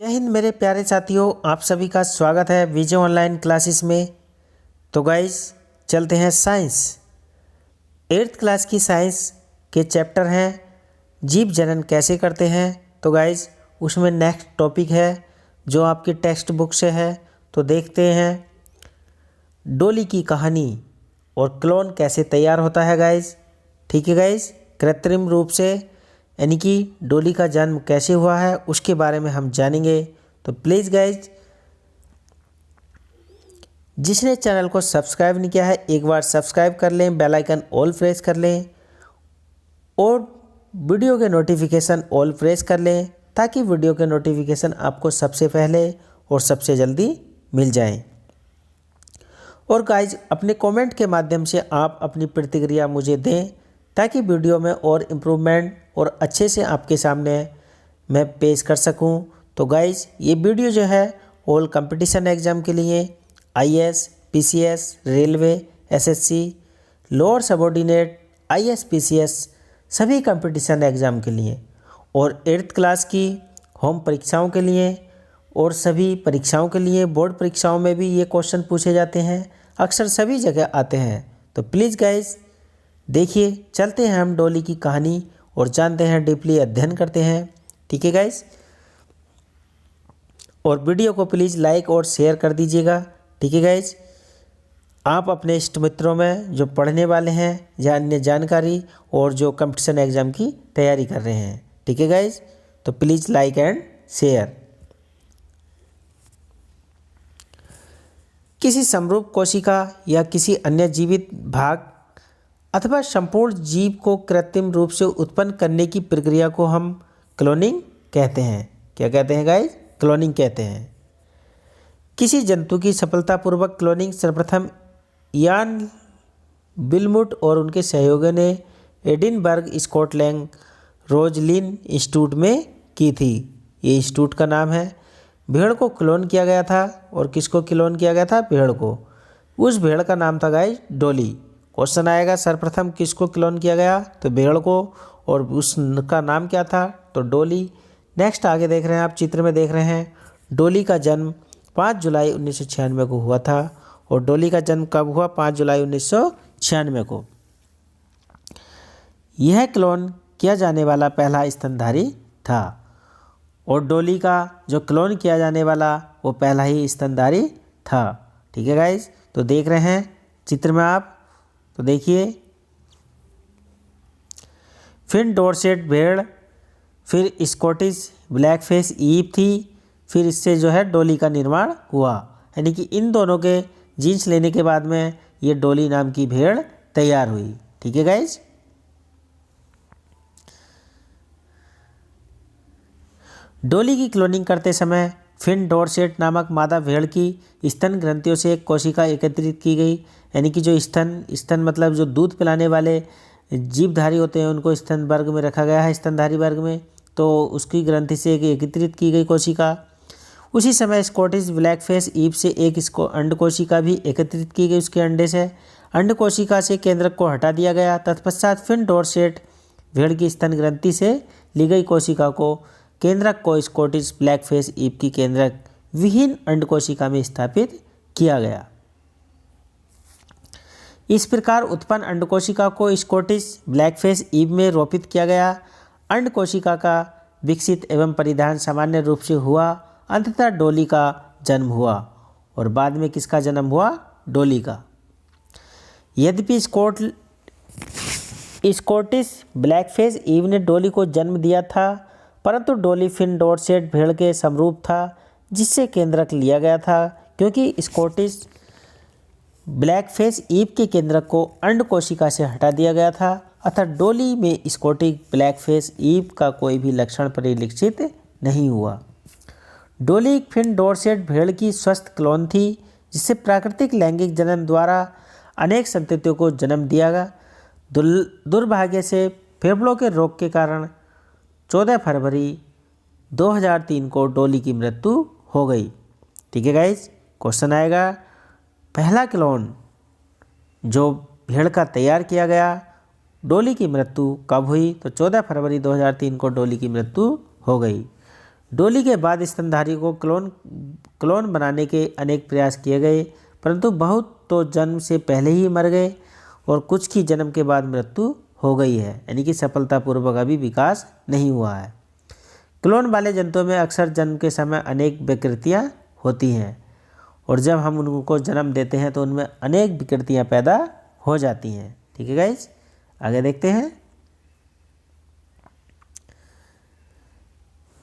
जय हिंद मेरे प्यारे साथियों, आप सभी का स्वागत है विजय ऑनलाइन क्लासेस में। तो गाइस चलते हैं साइंस। 8th क्लास की साइंस के चैप्टर हैं जीव जनन कैसे करते हैं। तो गाइस उसमें नेक्स्ट टॉपिक है जो आपकी टेक्स्ट बुक से है। तो देखते हैं डोली की कहानी और क्लोन कैसे तैयार होता है गाइस। ठीक है गाइस, कृत्रिम रूप से यानी कि डोली का जन्म कैसे हुआ है उसके बारे में हम जानेंगे। तो प्लीज़ गाइज, जिसने चैनल को सब्सक्राइब नहीं किया है एक बार सब्सक्राइब कर लें, बेल आइकन ऑल प्रेस कर लें और वीडियो के नोटिफिकेशन ऑल प्रेस कर लें ताकि वीडियो के नोटिफिकेशन आपको सबसे पहले और सबसे जल्दी मिल जाएं। और गाइज अपने कमेंट के माध्यम से आप अपनी प्रतिक्रिया मुझे दें ताकि वीडियो में और इम्प्रूवमेंट और अच्छे से आपके सामने मैं पेश कर सकूं। तो गाइज ये वीडियो जो है ऑल कंपटीशन एग्ज़ाम के लिए IAS, PCS, railway, SSC, lower subordinate, IAS, PCS सभी कंपटीशन एग्ज़ाम के लिए और 8th क्लास की होम परीक्षाओं के लिए और सभी परीक्षाओं के लिए, बोर्ड परीक्षाओं में भी ये क्वेश्चन पूछे जाते हैं, अक्सर सभी जगह आते हैं। तो प्लीज़ गाइज देखिए, चलते हैं हम डोली की कहानी और जानते हैं, डीपली अध्ययन करते हैं। ठीक है गाइज, और वीडियो को प्लीज़ लाइक और शेयर कर दीजिएगा। ठीक है गाइज, आप अपने इष्ट मित्रों में जो पढ़ने वाले हैं या अन्य जानकारी और जो कंपटीशन एग्ज़ाम की तैयारी कर रहे हैं, ठीक है गाइज, तो प्लीज़ लाइक एंड शेयर। किसी समरूप कोशिका या किसी अन्य जीवित भाग अथवा संपूर्ण जीव को कृत्रिम रूप से उत्पन्न करने की प्रक्रिया को हम क्लोनिंग कहते हैं। क्या कहते हैं गाइस? क्लोनिंग कहते हैं। किसी जंतु की सफलतापूर्वक क्लोनिंग सर्वप्रथम यान बिलमुट और उनके सहयोगियों ने एडिनबर्ग, स्कॉटलैंड, रोजलिन इंस्टीट्यूट में की थी। ये इंस्टीट्यूट का नाम है। भेड़ को क्लोन किया गया था। और किसको क्लोन किया गया था? भेड़ को। उस भेड़ का नाम था गाइस डोली। क्वेश्चन आएगा सर्वप्रथम किसको क्लोन किया गया? तो भेड़ को। और उसका नाम क्या था? तो डोली। नेक्स्ट आगे देख रहे हैं आप, चित्र में देख रहे हैं डोली का जन्म 5 जुलाई 1996 को हुआ था। और डोली का जन्म कब हुआ? 5 जुलाई 1996 को। यह क्लोन किया जाने वाला पहला स्तनधारी था। और डोली का जो क्लोन किया जाने वाला वो पहला ही स्तनधारी था। ठीक है गाइज, तो देख रहे हैं चित्र में आप, तो देखिए फिन डॉर्सेट भेड़, फिर स्कॉटिश ब्लैकफेस ईव थी, फिर इससे जो है डोली का निर्माण हुआ। यानी कि इन दोनों के जीन्स लेने के बाद में ये डोली नाम की भेड़ तैयार हुई। ठीक है गाइज, डोली की क्लोनिंग करते समय फिन डॉर्सेट नामक मादा भेड़ की स्तन ग्रंथियों से एक कोशिका एकत्रित की गई। यानी कि जो स्तन मतलब जो दूध पिलाने वाले जीवधारी होते हैं उनको स्तन वर्ग में रखा गया है, स्तनधारी वर्ग में। तो उसकी ग्रंथि से एक एकत्रित की गई कोशिका। उसी समय स्कॉटिश ब्लैकफेस ईव से एक इसको अंड कोशिका भी एकत्रित की गई। उसके अंडे से अंड कोशिका से केंद्रक को हटा दिया गया। तत्पश्चात फिन डॉर्सेट भेड़ की स्तन ग्रंथि से ली गई कोशिका को केंद्रक को स्कॉटिश ब्लैकफेस ईव की केंद्रक विहीन अंड कोशिका में स्थापित किया गया। इस प्रकार उत्पन्न अंड कोशिका को स्कॉटिश ब्लैकफेस ईव में रोपित किया गया। अंड कोशिका का विकसित एवं परिधान सामान्य रूप से हुआ। अंततः डोली का जन्म हुआ। और बाद में किसका जन्म हुआ? डोली का। यद्यपि स्कॉटिश ब्लैकफेस ईव ने डोली को जन्म दिया था, परंतु डोली फिन डॉर्सेट भेड़ के समरूप था जिससे केंद्रक लिया गया था, क्योंकि स्कॉटिश ब्लैकफेस ईव के केंद्रक को अंड कोशिका से हटा दिया गया था। अतः डोली में स्कॉटिश ब्लैकफेस ईव का कोई भी लक्षण परिलक्षित नहीं हुआ। डोली फिन डॉर्सेट भेड़ की स्वस्थ क्लोन थी जिससे प्राकृतिक लैंगिक जनन द्वारा अनेक संततियों को जन्म दिया गया। दुर्भाग्य से फेफड़ों के रोग के कारण 14 फरवरी 2003 को डोली की मृत्यु हो गई। ठीक है गाइज, क्वेश्चन आएगा पहला क्लोन जो भेड़ का तैयार किया गया, डोली की मृत्यु कब हुई? तो 14 फरवरी 2003 को डोली की मृत्यु हो गई। डोली के बाद स्तनधारी को क्लोन बनाने के अनेक प्रयास किए गए, परंतु बहुत तो जन्म से पहले ही मर गए और कुछ की जन्म के बाद मृत्यु हो गई है, यानी कि सफलतापूर्वक अभी विकास नहीं हुआ है। क्लोन वाले जंतुओं में अक्सर जन्म के समय अनेक विकृतियाँ होती हैं और जब हम उनको जन्म देते हैं तो उनमें अनेक विकृतियाँ पैदा हो जाती हैं। ठीक है गाइज, आगे देखते हैं।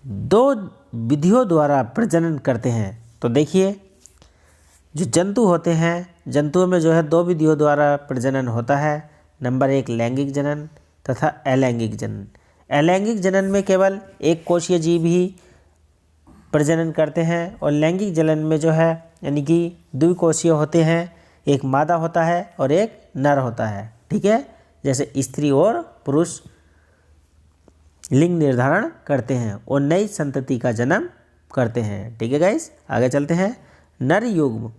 2 विधियों द्वारा प्रजनन करते हैं। तो देखिए, जो जंतु होते हैं, जंतुओं में जो है 2 विधियों द्वारा प्रजनन होता है। नंबर 1 लैंगिक जनन तथा अलैंगिक जनन। अलैंगिक जनन में केवल एक कोशीय जीव ही प्रजनन करते हैं और लैंगिक जनन में जो है यानी कि द्विकोशीय होते हैं, एक मादा होता है और एक नर होता है। ठीक है, जैसे स्त्री और पुरुष लिंग निर्धारण करते हैं और नई संतति का जन्म करते हैं। ठीक है गाइस, आगे चलते हैं। नर युग्म।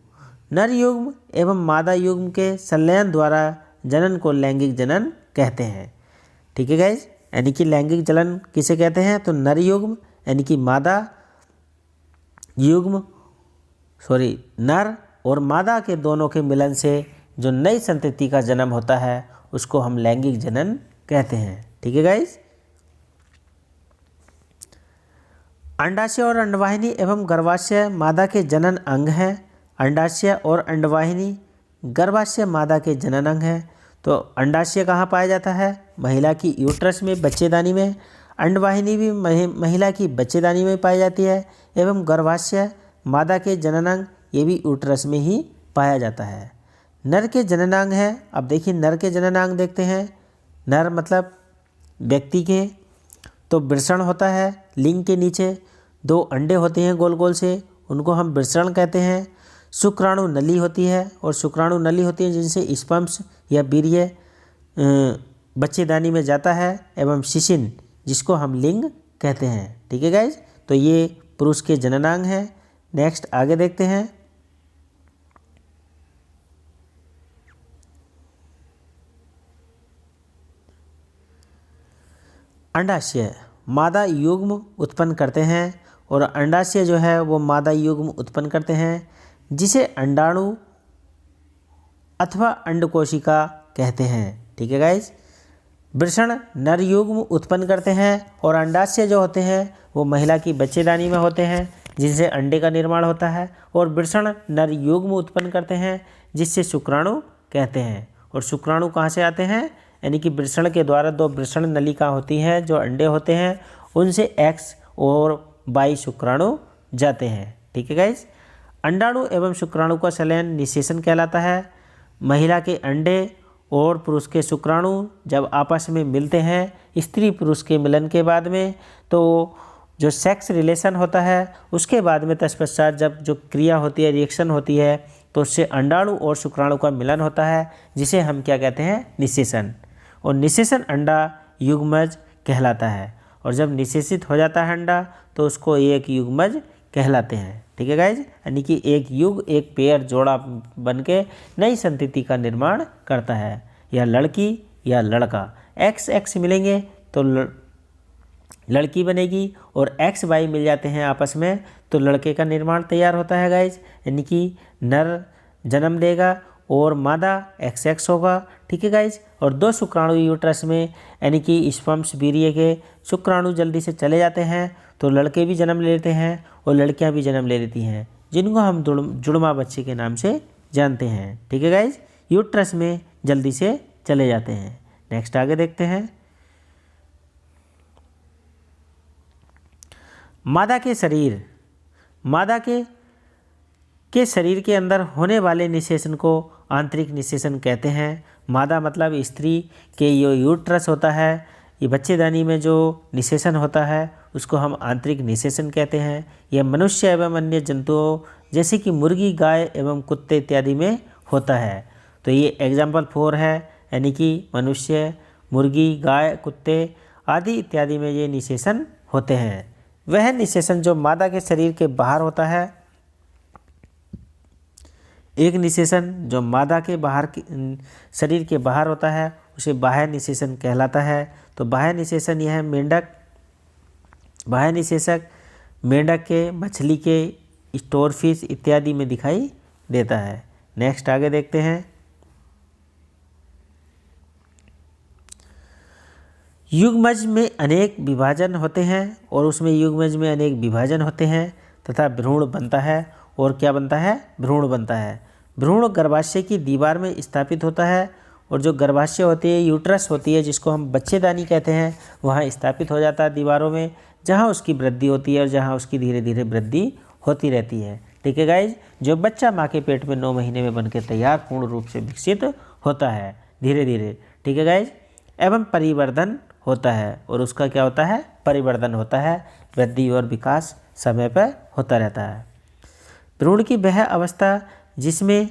नर युग्म एवं मादा युग्म के संलयन द्वारा जनन को लैंगिक जनन कहते हैं। ठीक है गाइस, यानी कि लैंगिक जनन किसे कहते हैं? तो नर युग्म यानी कि नर और मादा के दोनों के मिलन से जो नई संतति का जन्म होता है उसको हम लैंगिक जनन कहते हैं। ठीक है गाइस। अंडाशय और अंडवाहिनी एवं गर्भाशय मादा के जनन अंग हैं। अंडाशय और अंडवाहिनी गर्भाशय मादा के जनन अंग हैं। तो अंडाशय कहाँ पाया जाता है? महिला की यूट्रस में, बच्चेदानी में। अंडवाहिनी भी महिला की बच्चेदानी में पाई जाती है एवं गर्भाशय मादा के जननांग ये भी यूट्रस में ही पाया जाता है। नर के जननांग है। अब देखिए नर के जननांग देखते हैं। नर मतलब व्यक्ति के, तो वृषण होता है। लिंग के नीचे 2 अंडे होते हैं गोल गोल से, उनको हम वृषण कहते हैं। शुक्राणु नली होती है और शुक्राणु नली होती है जिनसे स्पर्म्स या वीर्य बच्चेदानी में जाता है, एवं शिशिन जिसको हम लिंग कहते हैं। ठीक है गाइज, तो ये पुरुष के जननांग हैं। नेक्स्ट आगे देखते हैं। अंडाशय मादा युग्म उत्पन्न करते हैं और अंडाशय जो है वो मादा युग्म उत्पन्न करते हैं जिसे अंडाणु अथवा अंडकोशिका कहते हैं। ठीक है गाइज। वृषण नर युग्म उत्पन्न करते हैं और अंडाशय जो होते हैं वो महिला की बच्चेदानी में होते हैं जिनसे अंडे का निर्माण होता है, और वृषण नर युग्म उत्पन्न करते हैं जिससे शुक्राणु कहते हैं। और शुक्राणु कहाँ से आते हैं? यानी कि वृषण के द्वारा 2 वृषण नलिका होती हैं जो अंडे होते हैं, उनसे X और Y शुक्राणु जाते हैं। ठीक है गाइज। अंडाणु एवं शुक्राणु का संलयन निषेचन कहलाता है। महिला के अंडे और पुरुष के शुक्राणु जब आपस में मिलते हैं स्त्री पुरुष के मिलन के बाद में, तो जो सेक्स रिलेशन होता है उसके बाद में तत्पश्चात जब जो क्रिया होती है, रिएक्शन होती है, तो उससे अंडाणु और शुक्राणु का मिलन होता है जिसे हम क्या कहते हैं? निषेचन। और निषेचन अंडा युग्मज कहलाता है, और जब निषेचित हो जाता है अंडा तो उसको एक युग्मज कहलाते हैं। ठीक है गाइज, यानी कि एक युग एक पेयर जोड़ा बनके नई संतति का निर्माण करता है, या लड़की या लड़का। XX मिलेंगे तो लड़की बनेगी और XY मिल जाते हैं आपस में तो लड़के का निर्माण तैयार होता है गाइज, यानी कि नर जन्म देगा और मादा XX होगा। ठीक है गाइज। और 2 शुक्राणु यूट्रस में यानी कि स्पर्म्स वीर्य के शुक्राणु जल्दी से चले जाते हैं तो लड़के भी जन्म ले लेते हैं और लड़कियां भी जन्म ले लेती हैं, जिनको हम जुड़वा बच्चे के नाम से जानते हैं। ठीक है गाइज, यूट्रस में जल्दी से चले जाते हैं। नेक्स्ट आगे देखते हैं। मादा के शरीर। मादा के शरीर के अंदर होने वाले निषेचन को आंतरिक निषेचन कहते हैं। मादा मतलब स्त्री के जो यूट्रस होता है, ये बच्चेदानी में जो निषेचन होता है उसको हम आंतरिक निषेचन कहते हैं। यह मनुष्य एवं अन्य जंतुओं जैसे कि मुर्गी, गाय एवं कुत्ते इत्यादि में होता है। तो ये एग्जाम्पल 4 है, यानी कि मनुष्य, मुर्गी, गाय, कुत्ते आदि इत्यादि में ये निषेचन होते हैं। वह निषेचन जो मादा के शरीर के बाहर होता है, एक निषेचन जो मादा के शरीर के बाहर होता है उसे बाह्य निषेचन कहलाता है। तो बाह्य निषेचन यह है मेंढक, बाह्य निषेचक मेंढक के, मछली के, स्टोर फिश इत्यादि में दिखाई देता है। नेक्स्ट आगे देखते हैं। युग्मज में अनेक विभाजन होते हैं और उसमें युग्मज में अनेक विभाजन होते हैं तथा भ्रूण बनता है। और क्या बनता है? भ्रूण बनता है। भ्रूण गर्भाशय की दीवार में स्थापित होता है और जो गर्भाशय होती है, यूट्रस होती है, जिसको हम बच्चेदानी कहते हैं, वहाँ स्थापित हो जाता है दीवारों में, जहाँ उसकी वृद्धि होती है और जहाँ उसकी धीरे धीरे वृद्धि होती रहती है। ठीक है गाइज, जो बच्चा माँ के पेट में 9 महीने में बनकर तैयार पूर्ण रूप से विकसित होता है धीरे धीरे। ठीक है गाइज, एवं परिवर्धन होता है और उसका क्या होता है? परिवर्धन होता है। वृद्धि और विकास समय पर होता रहता है। भ्रूण की वह अवस्था जिसमें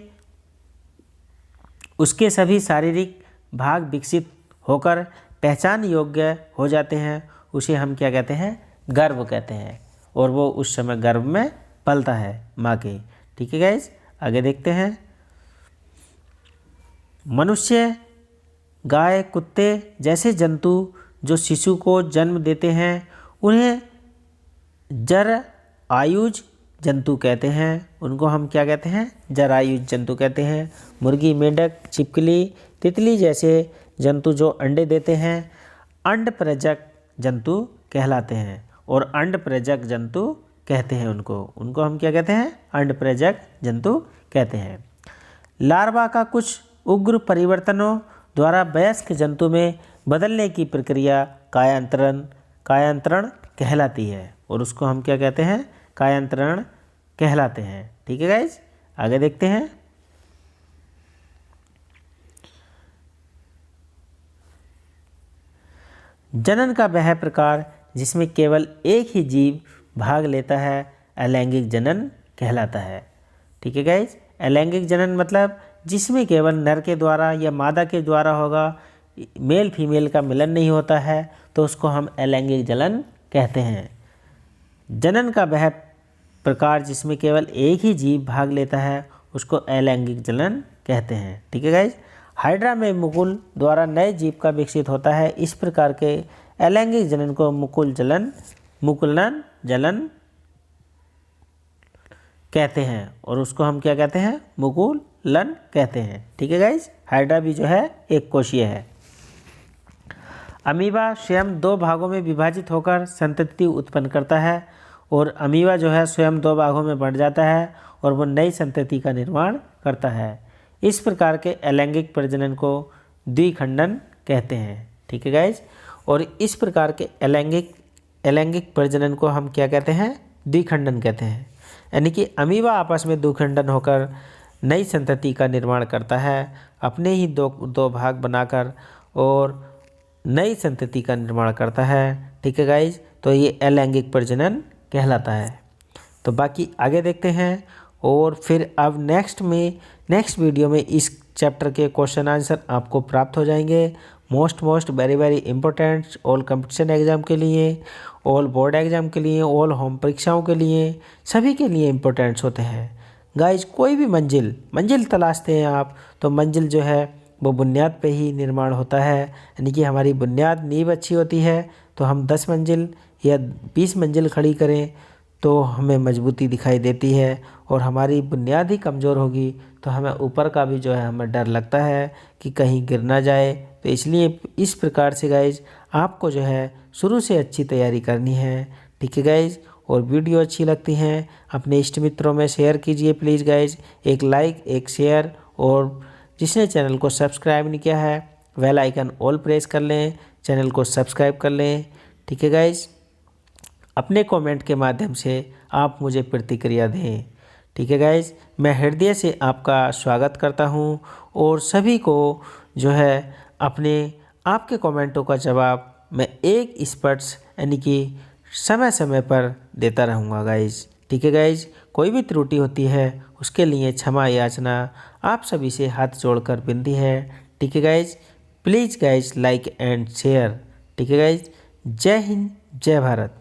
उसके सभी शारीरिक भाग विकसित होकर पहचान योग्य हो जाते हैं, उसे हम क्या कहते हैं? गर्भ कहते हैं। और वो उस समय गर्भ में पलता है माँ के। ठीक है गाइज, आगे देखते हैं। मनुष्य, गाय, कुत्ते जैसे जंतु जो शिशु को जन्म देते हैं, उन्हें जर आयुज जंतु कहते हैं। उनको हम क्या कहते हैं? जरायुज जंतु कहते हैं। मुर्गी, मेंढक, छिपकली, तितली जैसे जंतु जो अंडे देते हैं, अंडप्रजक जंतु कहलाते हैं। और अंडप्रजक जंतु कहते हैं उनको हम क्या कहते हैं? अंडप्रजक जंतु कहते हैं। लार्वा का कुछ उग्र परिवर्तनों द्वारा वयस्क जंतु में बदलने की प्रक्रिया कायांतरण कहलाती है और उसको हम क्या कहते हैं? कायांतरण कहलाते हैं। ठीक है गाइज, आगे देखते हैं। जनन का वह प्रकार जिसमें केवल एक ही जीव भाग लेता है अलैंगिक जनन कहलाता है। ठीक है गाइज, अलैंगिक जनन मतलब जिसमें केवल नर के द्वारा या मादा के द्वारा होगा, मेल फीमेल का मिलन नहीं होता है, तो उसको हम अलैंगिक जनन कहते हैं। जनन का वह प्रकार जिसमें केवल एक ही जीव भाग लेता है उसको अलैंगिक जनन कहते हैं। ठीक है गाइज, हाइड्रा में मुकुल द्वारा नए जीव का विकसित होता है। इस प्रकार के अलैंगिक जनन को मुकुलन जलन कहते हैं और उसको हम क्या कहते हैं? मुकुलन कहते हैं। ठीक है गाइज, हाइड्रा भी जो है एक कोशीय है। अमीबा स्वयं 2 भागों में विभाजित होकर संतति उत्पन्न करता है और अमीबा जो है स्वयं 2 भागों में बढ़ जाता है और वो नई संतति का निर्माण करता है। इस प्रकार के अलैंगिक प्रजनन को द्विखंडन कहते हैं। ठीक है गाइज, और इस प्रकार के अलैंगिक प्रजनन को हम क्या कहते हैं? द्विखंडन कहते हैं। यानी कि अमीबा आपस में द्विखंडन होकर नई संतति का निर्माण करता है, अपने ही दो भाग बनाकर और नई संतति का निर्माण करता है। ठीक है गाइज, तो ये अलैंगिक प्रजनन कहलाता है। तो बाकी आगे देखते हैं और फिर अब नेक्स्ट वीडियो में इस चैप्टर के क्वेश्चन आंसर आपको प्राप्त हो जाएंगे। Most very important all competition exam के लिए, ऑल बोर्ड एग्ज़ाम के लिए, ऑल होम परीक्षाओं के लिए, सभी के लिए इम्पोर्टेंट्स होते हैं गाइज। कोई भी मंजिल तलाशते हैं आप, तो मंजिल जो है वो बुनियाद पे ही निर्माण होता है। यानी कि हमारी बुनियाद नींव अच्छी होती है तो हम 10 मंजिल या 20 मंजिल खड़ी करें तो हमें मजबूती दिखाई देती है, और हमारी बुनियाद ही कमज़ोर होगी तो हमें ऊपर का भी जो है हमें डर लगता है कि कहीं गिर ना जाए। तो इसलिए इस प्रकार से गाइज आपको जो है शुरू से अच्छी तैयारी करनी है। ठीक है गाइज, और वीडियो अच्छी लगती हैं अपने इष्ट मित्रों में शेयर कीजिए प्लीज़ गाइज। एक लाइक, एक शेयर, और जिसने चैनल को सब्सक्राइब नहीं किया है बेल आइकन ऑल प्रेस कर लें, चैनल को सब्सक्राइब कर लें। ठीक है गाइज, अपने कमेंट के माध्यम से आप मुझे प्रतिक्रिया दें। ठीक है गाइज, मैं हृदय से आपका स्वागत करता हूं और सभी को जो है आपके कमेंटों का जवाब मैं एक स्पष्ट यानी कि समय समय पर देता रहूँगा गाइज। ठीक है गाइज, कोई भी त्रुटि होती है उसके लिए क्षमा याचना आप सभी से हाथ जोड़कर विनती है। ठीक है guys, please guys like and share. ठीक है गाइज, जय हिंद, जय भारत।